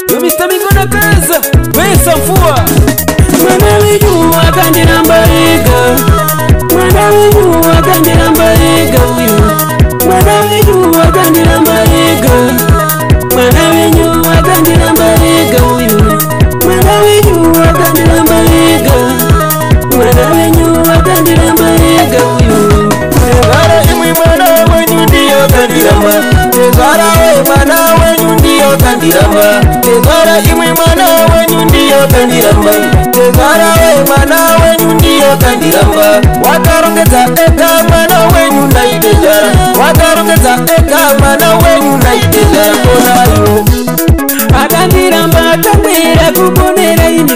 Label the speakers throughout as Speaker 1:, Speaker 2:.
Speaker 1: Yo Mr. Mingo na kaza pesa mfua.
Speaker 2: Mwana wenyu akandira mbariga, mwana wenyu akandira mbariga uyu, mwana wenyu akandira mbariga, mwana wenyu akandira mbariga uyu, mwana wenyu akandira mbariga, mwana wenyu akandira mbariga uyu.
Speaker 1: Tegara imwe mwana wenyu ndiyo kandiramba, tegara we mwana wenyu ndiyo kandiramba, tegara imwe mwana wenyu ndiyo kandiramba, tegara we mwana wenyu ndiyo kandiramba. Wakarongeza eka mwana wenyu naitejara, wakarongeza eka mwana wenyu naitejara konayo.
Speaker 2: Akandiramba tambira kubonera ini,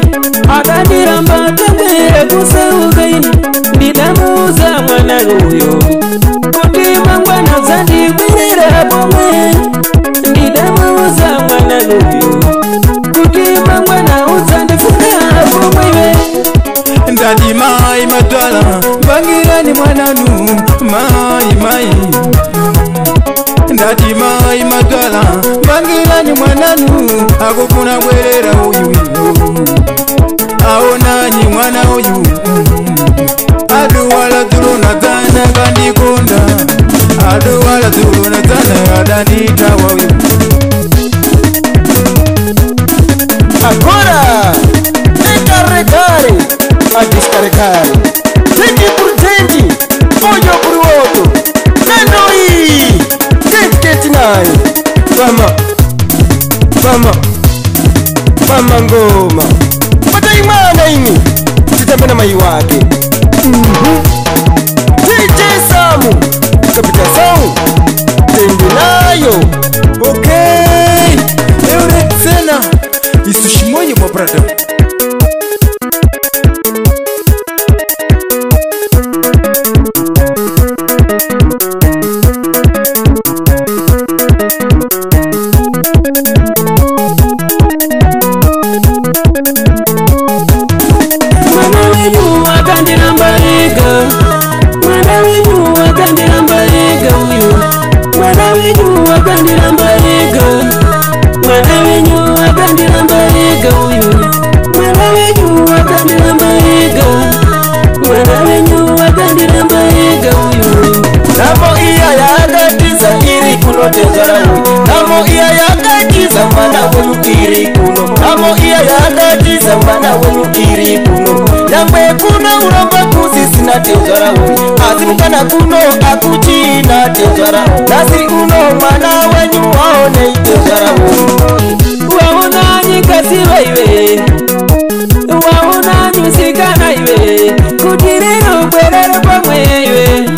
Speaker 2: akandiramba tambira kusauka ini, ndidamuza mwana uyo kuti mangwana zandikwirira pomwe, ndidamuza mwana uyo kuti mangwana uzandifuna pomwe.
Speaker 3: Ndadi mai matwala bangirani mwananu mai Ndadi mai matwala bangirani mwananu akufuna bwerera uyu aonanyi mwana uyu aduwala tuluna tana kandikonda aduwala tuluna tana adanditawa uyu.
Speaker 1: Agora encarregare a descarregare, tende por tende, olho por outro, nenoi, tente nai, mama ngoma, patai mana ini, sitamena mai wake, DJ Samu, capitação, tende nayo,
Speaker 3: Okay, euretsena isso shimoye mwa brother.
Speaker 2: Mwana wenyu akandira mbariga, mwana wenyu akandira mbariga uyu, mwana wenyu akandira mbariga, mwana wenyu akandira mbariga uyu, mwana wenyu akandira mbariga, mwana wenyu akandira mbariga uyu.
Speaker 1: namo iya yakatiza iri kuno tezara uyu, namo iya yakatiza mwana wenyu iri kuno, namo iya yakatiza mwana wenyu iri kuno, nyangwe kuno uramba kusisina tezara uyu, azimukana kuno akuchina tezara, nasi uno mwana wenyu waone tezara uyu.
Speaker 2: Waona nyikasiwa iwe, waona nyusikana iwe, kutirero bwerere pomwe iwe,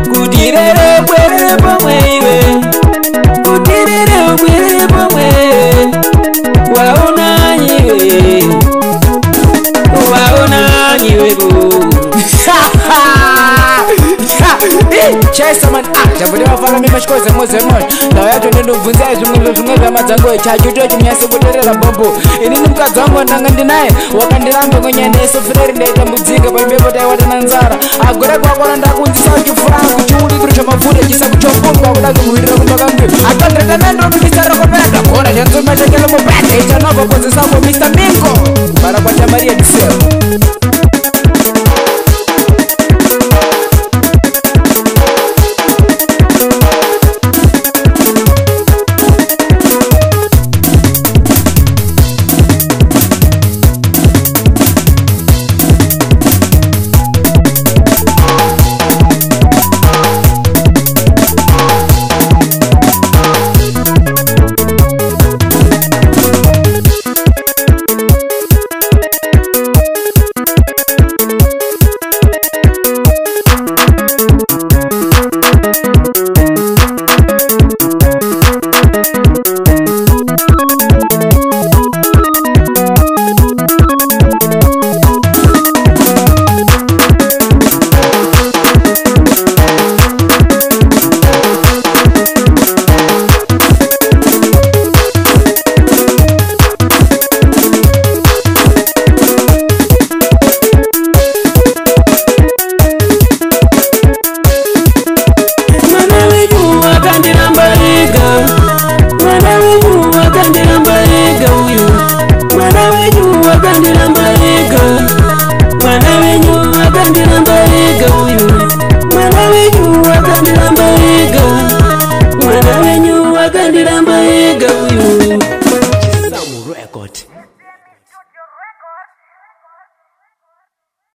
Speaker 2: kutirero bwerere pomwe iwe, kutirero bwerere pomwe, waona nyiwe, waona nyiwe bu.
Speaker 4: Chesa man jabule wafala mimi mashikoze moze moja na yato nendo vunza zumwe vya mazango chajuto chimyase kuterera bombo ini nimkazi wangu ndanga ndinaye wakandirambe ngonyane sofreri ndaita mudzinga paimbepo taiwata nanzara agore kwakora ndakunzisa chifrangu chiuli kuri chamafuta chisa kuchopomba kudaga muhirira kumbakambi akandreta nendo mikisara kopera kakora chanzuma chakele mopete ichanova kozesako Mr. Mingo bara kwa Maria Disel.